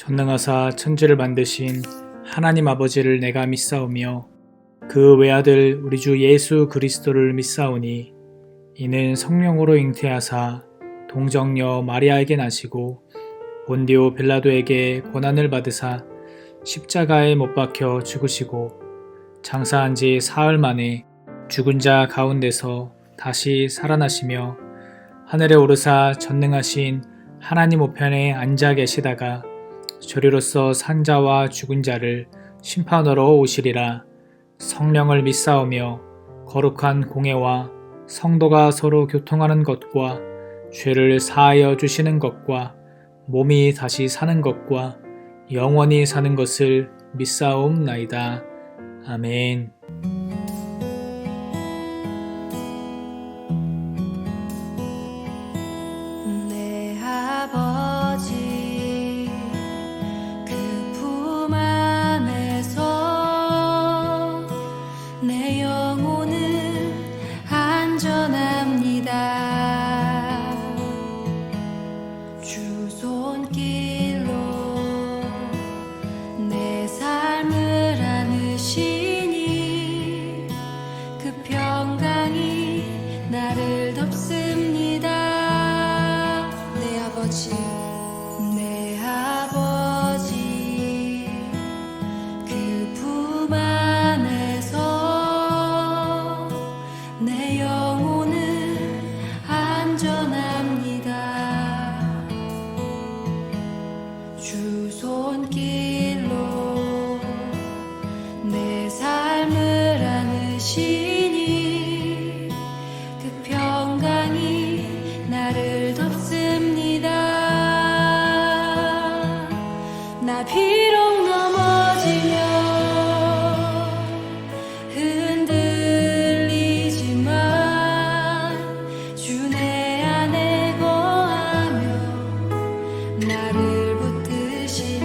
전능하사 천지를 만드신 하나님 아버지를 내가 믿사오며 그 외아들 우리 주 예수 그리스도를 믿사오니 이는 성령으로 잉태하사 동정녀 마리아에게 나시고 본디오 빌라도에게 고난을 받으사 십자가에 못 박혀 죽으시고 장사한 지 사흘 만에 죽은 자 가운데서 다시 살아나시며 하늘에 오르사 전능하신 하나님 우편에 앉아 계시다가 저리로서 산 자와 죽은 자를 심판하러 오시리라. 성령을 믿사오며 거룩한 공회와 성도가 서로 교통하는 것과 죄를 사하여 주시는 것과 몸이 다시 사는 것과 영원히 사는 것을 믿사옵나이다. 아멘. 내 아버지 그 품 안에서 내 영혼은 안전합니다. 주 손길로 내 삶을 안으시니 그 평강이 나를 덮습니다. 내 아버지 그 품 안에서 내 영혼은 안전합니다. 주 손길로 내 삶을 안으시니 그 평강이 나를 덮습니다. 나 비록 넘어지며 흔들리지만 주 내 안에 거하며 나를 붙드시니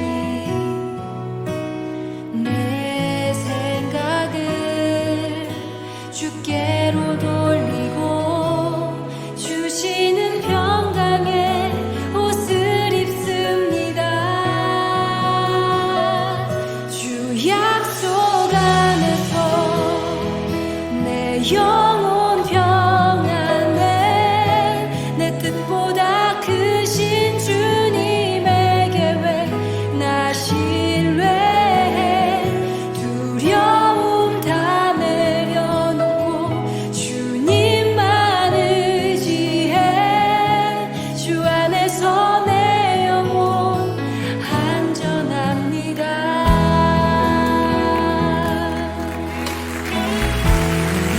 내 생각을 주께로 돌리고 주시는 평강의 옷을 입습니다. 주 약속 안에서 내 영혼 평안해. 내 뜻보다 크신 주님의 계획 나 신뢰해. 두려움 다 내려놓고 주님만 의지해. 주 안에서 내 영혼 안전합니다.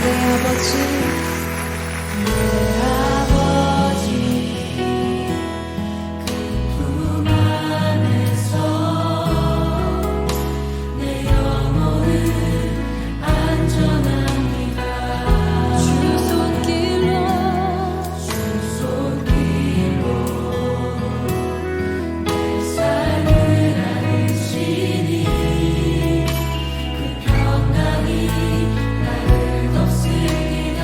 내 아버지 그 품 안에서 내 영혼은 안전합니다. 주 손길로 내 삶을 안으시니 그 평강이 나를 덮습니다.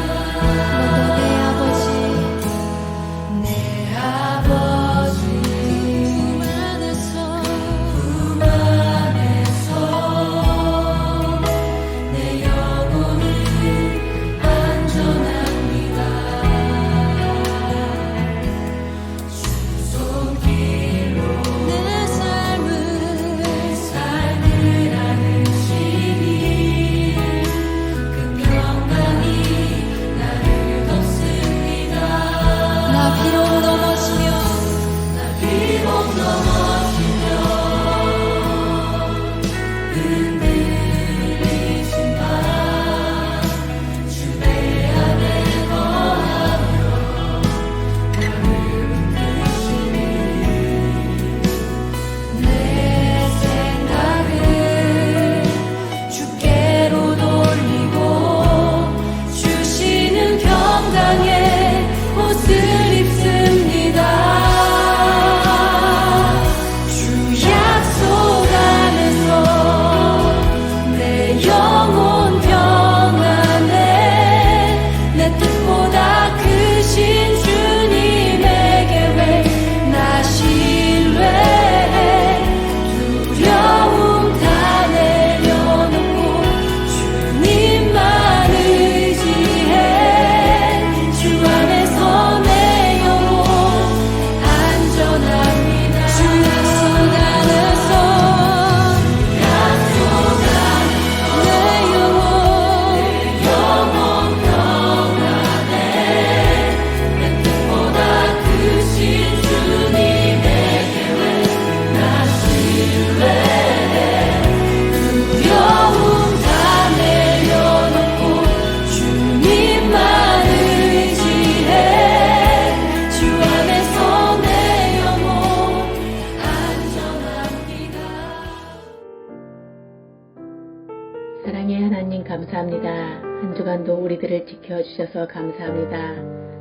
오늘도 우리들을 지켜주셔서 감사합니다.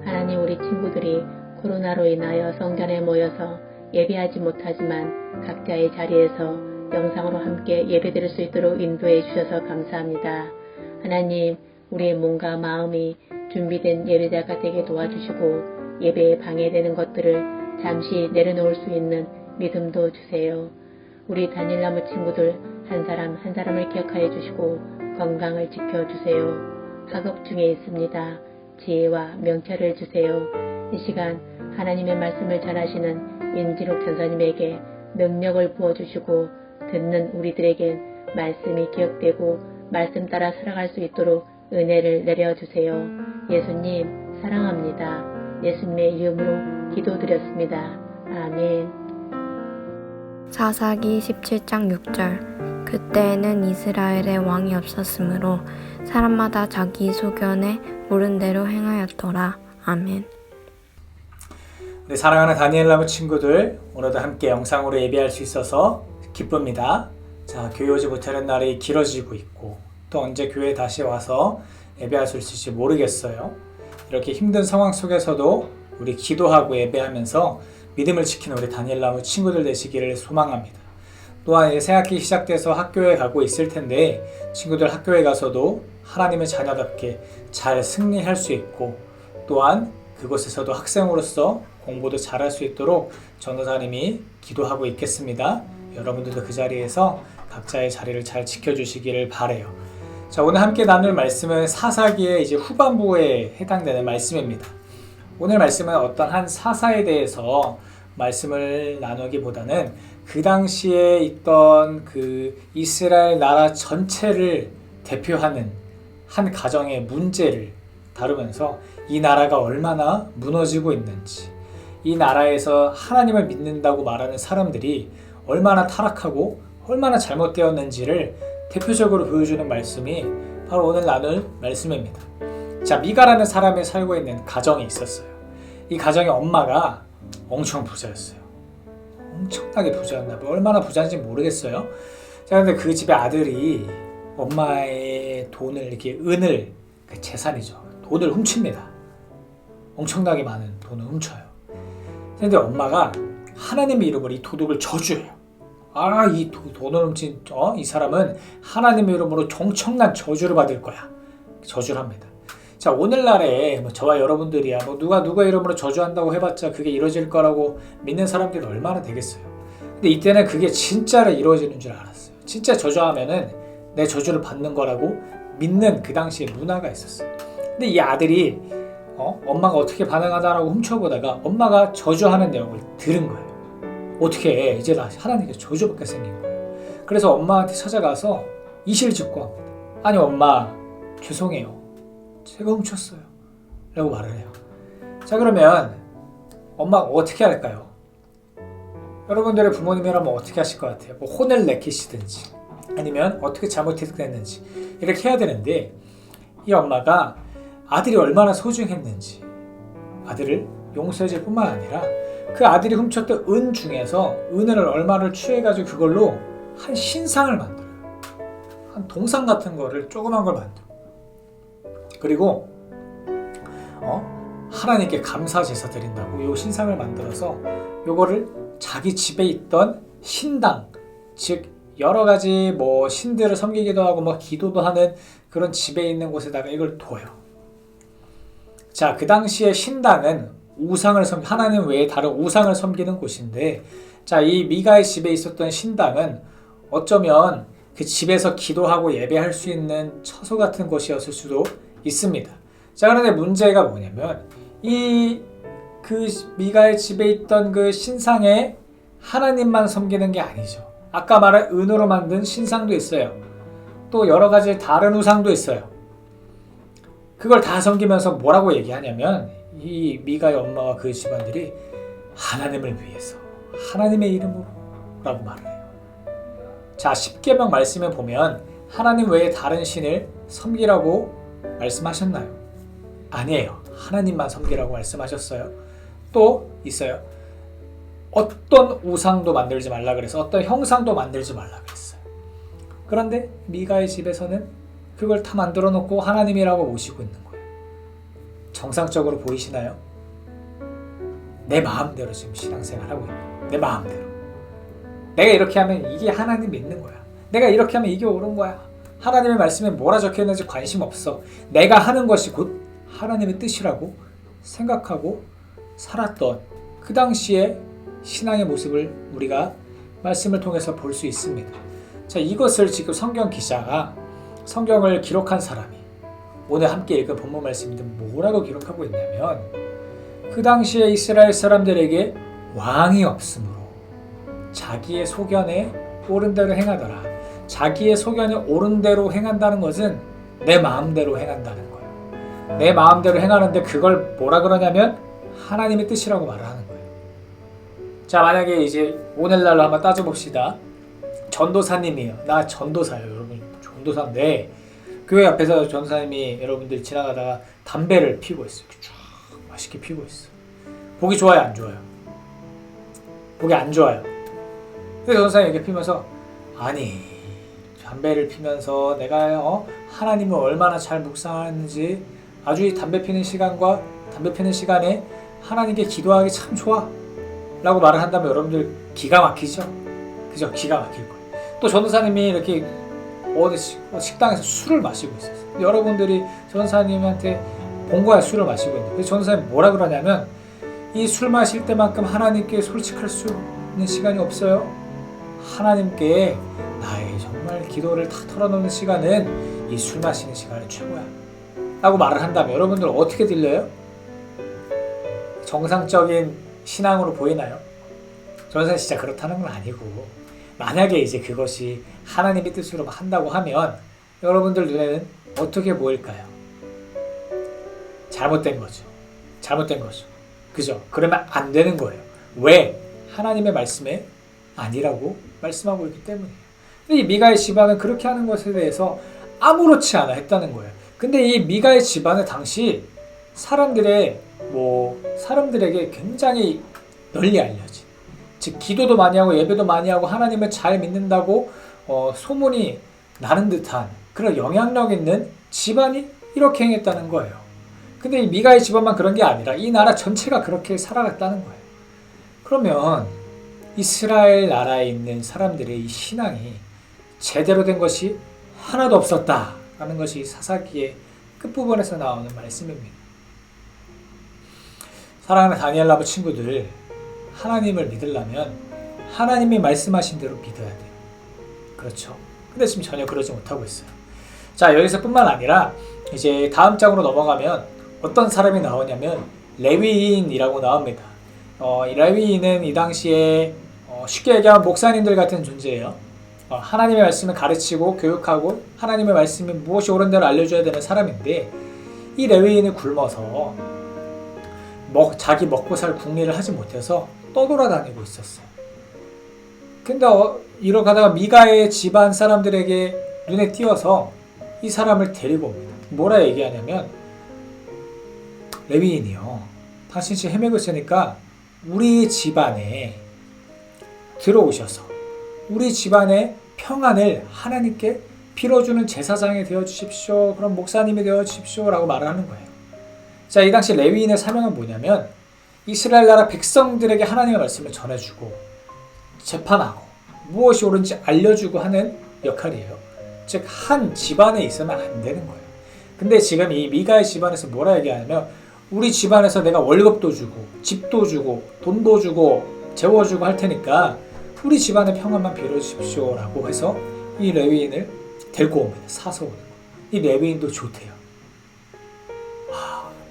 하나님, 우리 친구들이 코로나로 인하여 성전에 모여서 예배하지 못하지만 각자의 자리에서 영상으로 함께 예배드릴 수 있도록 인도해 주셔서 감사합니다. 하나님, 우리의 몸과 마음이 준비된 예배자가 되게 도와주시고 예배에 방해되는 것들을 잠시 내려놓을 수 있는 믿음도 주세요. 우리 다닐나무 친구들 한 사람 한 사람을 기억하여 주시고 건강을 지켜주세요. 학업 중에 있습니다. 지혜와 명철을 주세요. 이 시간 하나님의 말씀을 전하시는 윤진욱 전사님에게 능력을 부어주시고 듣는 우리들에겐 말씀이 기억되고 말씀 따라 살아갈 수 있도록 은혜를 내려주세요. 예수님 사랑합니다. 예수님의 이름으로 기도드렸습니다. 아멘. 사사기 17장 6절. 그때에는 이스라엘의 왕이 없었으므로 사람마다 자기 소견에 옳은 대로 행하였더라. 아멘. 네, 사랑하는 다니엘나무 친구들, 오늘도 함께 영상으로 예배할 수 있어서 기쁩니다. 자, 교회 오지 못하는 날이 길어지고 있고 또 언제 교회에 다시 와서 예배할 수 있을지 모르겠어요. 이렇게 힘든 상황 속에서도 우리 기도하고 예배하면서 믿음을 지키는 우리 다니엘나무 친구들 되시기를 소망합니다. 또한 이제 새학기 시작돼서 학교에 가고 있을 텐데 친구들 학교에 가서도 하나님의 자녀답게 잘 승리할 수 있고 또한 그곳에서도 학생으로서 공부도 잘할 수 있도록 전도사님이 기도하고 있겠습니다. 여러분들도 그 자리에서 각자의 자리를 잘 지켜주시기를 바라요. 자, 오늘 함께 나눌 말씀은 사사기의 이제 후반부에 해당되는 말씀입니다. 오늘 말씀은 어떤 한 사사에 대해서 말씀을 나누기보다는 그 당시에 있던 그 이스라엘 나라 전체를 대표하는 한 가정의 문제를 다루면서 이 나라가 얼마나 무너지고 있는지, 이 나라에서 하나님을 믿는다고 말하는 사람들이 얼마나 타락하고 얼마나 잘못되었는지를 대표적으로 보여주는 말씀이 바로 오늘 나눌 말씀입니다. 자, 미가라는 사람이 살고 있는 가정이 있었어요. 이 가정의 엄마가 엄청 부자였어요. 엄청나게 부자였나 봐요. 얼마나 부자인지 모르겠어요. 자, 근데 그 집의 아들이 엄마의 돈을 이렇게 은을, 재산이죠. 돈을 훔칩니다. 엄청나게 많은 돈을 훔쳐요. 근데 엄마가 하나님의 이름으로 이 도둑을 저주해요. 아, 이 돈을 훔친 이 사람은 하나님의 이름으로 엄청난 저주를 받을 거야. 저주를 합니다. 자, 오늘날에 저와 여러분들이야 누가 이름으로 저주한다고 해봤자 그게 이루어질 거라고 믿는 사람들이 얼마나 되겠어요. 근데 이때는 그게 진짜로 이루어지는 줄 알았어요. 진짜 저주하면은 내 저주를 받는 거라고 믿는 그 당시에 문화가 있었어요. 근데 이 아들이 엄마가 어떻게 반응하다라고 훔쳐보다가 엄마가 저주하는 내용을 들은 거예요. 어떻게 해? 이제 나 하나님께 저주받게 생긴 거예요. 그래서 엄마한테 찾아가서 이실직고합니다. 아니 엄마, 죄송해요. 제가 훔쳤어요. 라고 말을 해요. 자, 그러면 엄마가 어떻게 할까요? 여러분들의 부모님이라면 어떻게 하실 것 같아요? 뭐 혼을 내키시든지 아니면 어떻게 잘못했는지 이렇게 해야 되는데 이 엄마가 아들이 얼마나 소중했는지 아들을 용서해줄 뿐만 아니라 그 아들이 훔쳤던 은 중에서 은을 얼마를 취해가지고 그걸로 한 신상을 만들어요. 한 동상 같은 거를 조그만 걸 만들어. 그리고 하나님께 감사 제사 드린다고 요 신상을 만들어서 요거를 자기 집에 있던 신당, 즉 여러 가지 뭐 신들을 섬기기도 하고 뭐 기도도 하는 그런 집에 있는 곳에다가 이걸 둬요. 자, 그 당시에 신당은 우상을 하나님 외에 다른 우상을 섬기는 곳인데, 자, 이 미가의 집에 있었던 신당은 어쩌면 그 집에서 기도하고 예배할 수 있는 처소 같은 곳이었을 수도 있습니다. 자, 그런데 문제가 뭐냐면 그 미가의 집에 있던 그 신상에 하나님만 섬기는 게 아니죠. 아까 말한 은으로 만든 신상도 있어요. 또 여러 가지 다른 우상도 있어요. 그걸 다 섬기면서 뭐라고 얘기하냐면 이 미가의 엄마와 그 집안들이 하나님을 위해서 하나님의 이름으로 라고 말을 해요. 자, 십계명 말씀에 보면 하나님 외에 다른 신을 섬기라고 말씀하셨나요? 아니에요. 하나님만 섬기라고 말씀하셨어요. 또 있어요. 어떤 우상도 만들지 말라 그래서 어떤 형상도 만들지 말라 그랬어요. 그런데 미가의 집에서는 그걸 다 만들어 놓고 하나님이라고 모시고 있는 거예요. 정상적으로 보이시나요? 내 마음대로 지금 신앙생활하고 있는 거예요. 내 마음대로. 내가 이렇게 하면 이게 하나님 믿는 거야. 내가 이렇게 하면 이게 옳은 거야. 하나님의 말씀에 뭐라 적혀있는지 관심 없어. 내가 하는 것이 곧 하나님의 뜻이라고 생각하고 살았던 그 당시의 신앙의 모습을 우리가 말씀을 통해서 볼 수 있습니다. 자, 이것을 지금 성경 기자가 성경을 기록한 사람이 오늘 함께 읽은 본문 말씀인데 뭐라고 기록하고 있냐면 그 당시에 이스라엘 사람들에게 왕이 없으므로 자기의 소견에 옳은 대로 행하더라. 자기의 소견에 옳은 대로 행한다는 것은 내 마음대로 행한다는 거예요. 내 마음대로 행하는데 그걸 뭐라 그러냐면 하나님의 뜻이라고 말하는 거예요. 자, 만약에 이제 오늘날로 한번 따져봅시다. 전도사님이에요. 나 전도사예요, 여러분. 전도사인데 교회 앞에서 전도사님이 여러분들 지나가다가 담배를 피고 있어요. 쫙 맛있게 피고 있어. 보기 좋아요, 안 좋아요? 보기 안 좋아요. 근데 전도사님이 이렇게 피면서 아니 담배를 피면서 내가 하나님을 얼마나 잘 묵상하는지 아주 이 담배 피는 시간과 담배 피는 시간에 하나님께 기도하기 참 좋아 라고 말을 한다면 여러분들 기가 막히죠? 그죠? 기가 막힐 거예요. 또 전도사님이 이렇게 어디 식당에서 술을 마시고 있었어요. 여러분들이 전도사님한테 본 거야, 술을 마시고 있는데. 그래서 전도사님이 뭐라 그러냐면 이 술 마실 때만큼 하나님께 솔직할 수 있는 시간이 없어요. 하나님께 나의 정말 기도를 다 털어놓는 시간은 이 술 마시는 시간이 최고야 라고 말을 한다면 여러분들 어떻게 들려요? 정상적인 신앙으로 보이나요? 전도사님 진짜 그렇다는 건 아니고 만약에 이제 그것이 하나님의 뜻으로 한다고 하면 여러분들 눈에는 어떻게 보일까요? 잘못된 거죠. 잘못된 거죠. 그죠? 그러면 안 되는 거예요. 왜? 하나님의 말씀에 아니라고 말씀하고 있기 때문이에요. 근데 이 미가의 집안은 그렇게 하는 것에 대해서 아무렇지 않아 했다는 거예요. 근데 이 미가의 집안은 당시 사람들에게 굉장히 널리 알려진, 즉 기도도 많이 하고 예배도 많이 하고 하나님을 잘 믿는다고 소문이 나는 듯한 그런 영향력 있는 집안이 이렇게 행했다는 거예요. 근데 이 미가의 집안만 그런 게 아니라 이 나라 전체가 그렇게 살아갔다는 거예요. 그러면 이스라엘 나라에 있는 사람들의 이 신앙이 제대로 된 것이 하나도 없었다라는 것이 사사기의 끝부분에서 나오는 말씀입니다. 사랑하는 다니엘라보 친구들, 하나님을 믿으려면 하나님이 말씀하신 대로 믿어야 돼요. 그렇죠? 근데 지금 전혀 그러지 못하고 있어요. 자, 여기서 뿐만 아니라 이제 다음 장으로 넘어가면 어떤 사람이 나오냐면 레위인이라고 나옵니다. 이 레위인은 이 당시에 쉽게 얘기하면 목사님들 같은 존재예요. 하나님의 말씀을 가르치고 교육하고 하나님의 말씀이 무엇이 옳은 대로 알려줘야 되는 사람인데 이 레위인은 굶어서 자기 먹고 살 궁리를 하지 못해서 떠돌아다니고 있었어요. 근데 이러고 가다가 미가의 집안 사람들에게 눈에 띄어서 이 사람을 데리고 옵니다. 뭐라 얘기하냐면 레위인이요, 당신 지금 헤매고 있으니까 우리 집안에 들어오셔서 우리 집안의 평안을 하나님께 빌어주는 제사장이 되어주십시오. 그럼 목사님이 되어주십시오 라고 말을 하는 거예요. 자, 이 당시 레위인의 사명은 뭐냐면 이스라엘 나라 백성들에게 하나님의 말씀을 전해주고 재판하고 무엇이 옳은지 알려주고 하는 역할이에요. 즉 한 집안에 있으면 안 되는 거예요. 근데 지금 이 미가의 집안에서 뭐라 얘기하냐면 우리 집안에서 내가 월급도 주고 집도 주고 돈도 주고 재워주고 할 테니까 우리 집안의 평안만 빌어주십시오 라고 해서 이 레위인을 데리고 옵니다. 사서 오는 거예요. 이 레위인도 좋대요.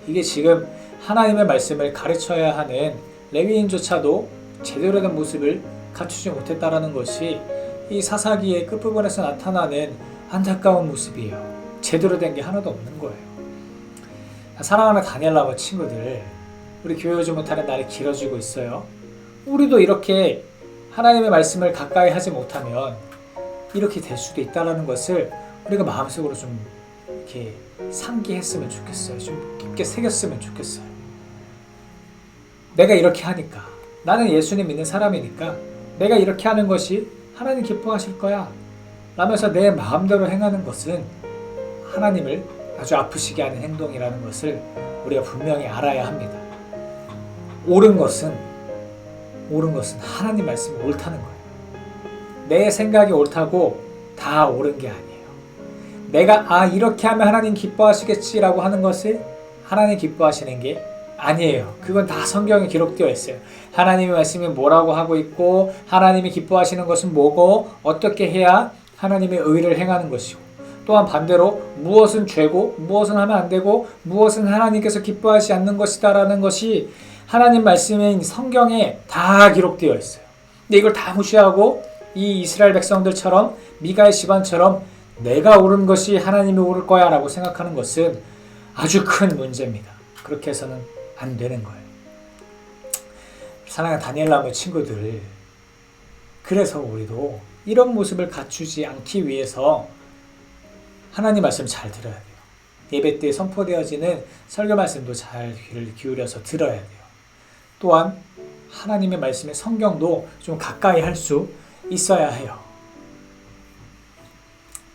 이게 지금 하나님의 말씀을 가르쳐야 하는 레위인조차도 제대로 된 모습을 갖추지 못했다라는 것이 이 사사기의 끝부분에서 나타나는 안타까운 모습이에요. 제대로 된 게 하나도 없는 거예요. 사랑하는 다니엘라보 친구들, 우리 교회 오지 못하는 날이 길어지고 있어요. 우리도 이렇게 하나님의 말씀을 가까이 하지 못하면 이렇게 될 수도 있다는 것을 우리가 마음속으로 좀 이렇게 상기했으면 좋겠어요. 좀 깊게 새겼으면 좋겠어요. 내가 이렇게 하니까, 나는 예수님 믿는 사람이니까 내가 이렇게 하는 것이 하나님 기뻐하실 거야 라면서 내 마음대로 행하는 것은 하나님을 아주 아프시게 하는 행동이라는 것을 우리가 분명히 알아야 합니다. 옳은 것은 하나님 말씀이 옳다는 거예요. 내 생각이 옳다고 다 옳은 게 아니에요. 내가 이렇게 하면 하나님 기뻐하시겠지라고 하는 것을 하나님 기뻐하시는 게 아니에요. 그건 다 성경에 기록되어 있어요. 하나님의 말씀이 뭐라고 하고 있고 하나님이 기뻐하시는 것은 뭐고 어떻게 해야 하나님의 의를 행하는 것이고 또한 반대로 무엇은 죄고 무엇은 하면 안 되고 무엇은 하나님께서 기뻐하지 않는 것이다 라는 것이 하나님 말씀인 성경에 다 기록되어 있어요. 근데 이걸 다 무시하고 이 이스라엘 백성들처럼 미가의 집안처럼 내가 옳은 것이 하나님이 옳을 거야 라고 생각하는 것은 아주 큰 문제입니다. 그렇게 해서는 안 되는 거예요. 사랑하는 다니엘 나무 친구들, 그래서 우리도 이런 모습을 갖추지 않기 위해서 하나님 말씀 잘 들어야 돼요. 예배 때 선포되어지는 설교 말씀도 잘 귀를 기울여서 들어야 돼요. 또한 하나님의 말씀의 성경도 좀 가까이 할 수 있어야 해요.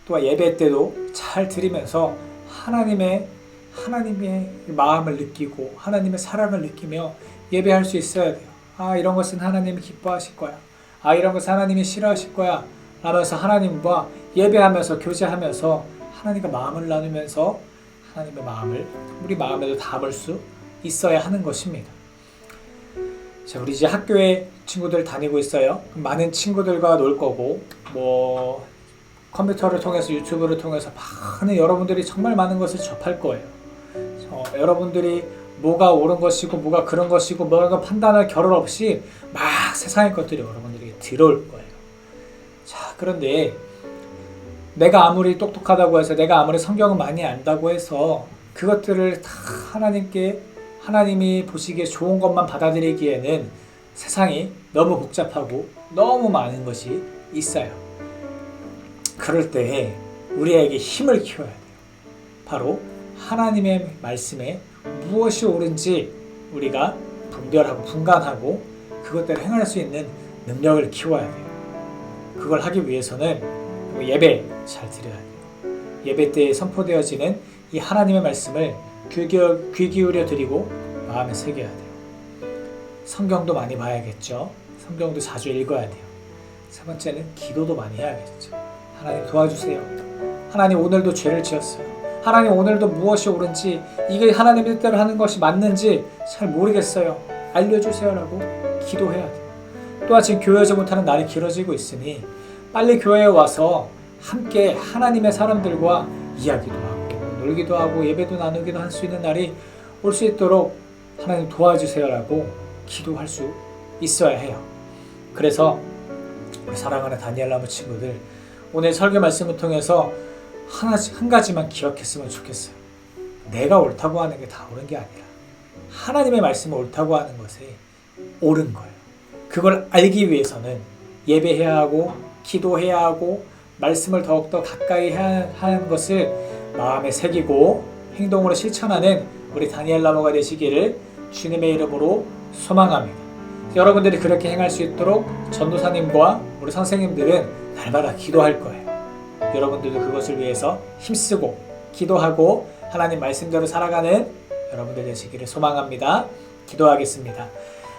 또한 예배 때도 잘 들으면서 하나님의 마음을 느끼고 하나님의 사랑을 느끼며 예배할 수 있어야 돼요. 이런 것은 하나님이 기뻐하실 거야. 이런 것은 하나님이 싫어하실 거야. 라면서 하나님과 예배하면서 교제하면서 하나님과 마음을 나누면서 하나님의 마음을 우리 마음에도 담을 수 있어야 하는 것입니다. 자, 우리 이제 학교에 친구들 다니고 있어요. 많은 친구들과 놀 거고 컴퓨터를 통해서 유튜브를 통해서 많은 여러분들이 정말 많은 것을 접할 거예요. 여러분들이 뭐가 옳은 것이고 뭐가 그런 것이고 뭐가 판단할 겨를 없이 막 세상의 것들이 여러분들에게 들어올 거예요. 자, 그런데 내가 아무리 똑똑하다고 해서 내가 아무리 성경을 많이 안다고 해서 그것들을 다 하나님이 보시기에 좋은 것만 받아들이기에는 세상이 너무 복잡하고 너무 많은 것이 있어요. 그럴 때 우리에게 힘을 키워야 돼요. 바로 하나님의 말씀에 무엇이 옳은지 우리가 분별하고 분간하고 그것들을 행할 수 있는 능력을 키워야 돼요. 그걸 하기 위해서는 예배 잘 드려야 돼요. 예배 때 선포되어지는 이 하나님의 말씀을 귀 기울여 드리고 마음에 새겨야 돼요. 성경도 많이 봐야겠죠. 성경도 자주 읽어야 돼요. 세 번째는 기도도 많이 해야겠죠. 하나님 도와주세요. 하나님 오늘도 죄를 지었어요. 하나님 오늘도 무엇이 옳은지 이게 하나님의 뜻대로 하는 것이 맞는지 잘 모르겠어요. 알려주세요라고 기도해야 돼요. 또한 지금 교회 오지 못하는 날이 길어지고 있으니 빨리 교회에 와서 함께 하나님의 사람들과 이야기도 하고 놀기도 하고 예배도 나누기도 할 수 있는 날이 올 수 있도록 하나님 도와주세요라고 기도할 수 있어야 해요. 그래서 우리 사랑하는 다니엘 나무 친구들, 오늘 설교 말씀을 통해서 한 가지만 기억했으면 좋겠어요. 내가 옳다고 하는 게 다 옳은 게 아니라 하나님의 말씀을 옳다고 하는 것이 옳은 거예요. 그걸 알기 위해서는 예배해야 하고 기도해야 하고 말씀을 더욱더 가까이 해야 하는 것을 마음에 새기고 행동으로 실천하는 우리 다니엘 나무가 되시기를 주님의 이름으로 소망합니다. 여러분들이 그렇게 행할 수 있도록 전도사님과 우리 선생님들은 날마다 기도할 거예요. 여러분들도 그것을 위해서 힘쓰고 기도하고 하나님 말씀대로 살아가는 여러분들 되시기를 소망합니다. 기도하겠습니다.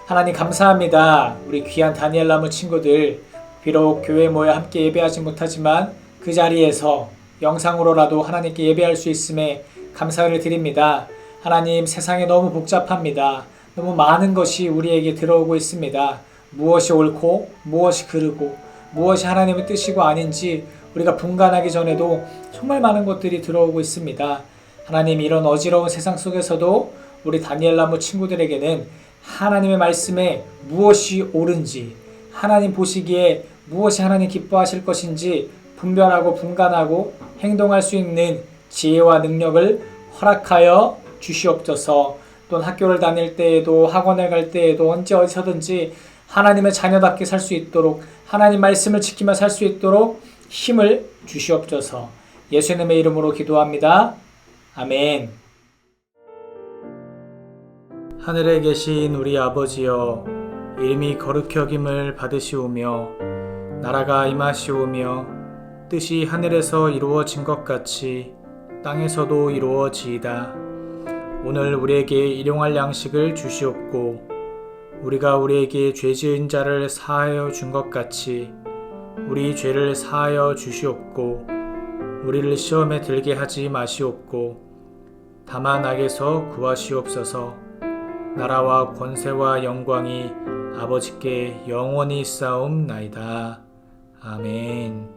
하나님 감사합니다. 우리 귀한 다니엘 나무 친구들, 비록 교회에 모여 함께 예배하지 못하지만 그 자리에서 영상으로라도 하나님께 예배할 수 있음에 감사를 드립니다. 하나님, 세상이 너무 복잡합니다. 너무 많은 것이 우리에게 들어오고 있습니다. 무엇이 옳고 무엇이 그르고 무엇이 하나님의 뜻이고 아닌지 우리가 분간하기 전에도 정말 많은 것들이 들어오고 있습니다. 하나님, 이런 어지러운 세상 속에서도 우리 다니엘 나무 친구들에게는 하나님의 말씀에 무엇이 옳은지, 하나님 보시기에 무엇이 하나님 기뻐하실 것인지 분별하고 분간하고 행동할 수 있는 지혜와 능력을 허락하여 주시옵소서. 또는 학교를 다닐 때에도 학원을 갈 때에도 언제 어디서든지 하나님의 자녀답게 살 수 있도록, 하나님 말씀을 지키며 살 수 있도록 힘을 주시옵소서. 예수님의 이름으로 기도합니다. 아멘. 하늘에 계신 우리 아버지여, 이름이 거룩히 여김을 받으시오며 나라가 임하시오며 뜻이 하늘에서 이루어진 것 같이 땅에서도 이루어지이다. 오늘 우리에게 일용할 양식을 주시옵고 우리가 우리에게 죄 지은 자를 사하여 준 것 같이 우리 죄를 사하여 주시옵고 우리를 시험에 들게 하지 마시옵고 다만 악에서 구하시옵소서. 나라와 권세와 영광이 아버지께 영원히 쌓옵나이다. 아멘.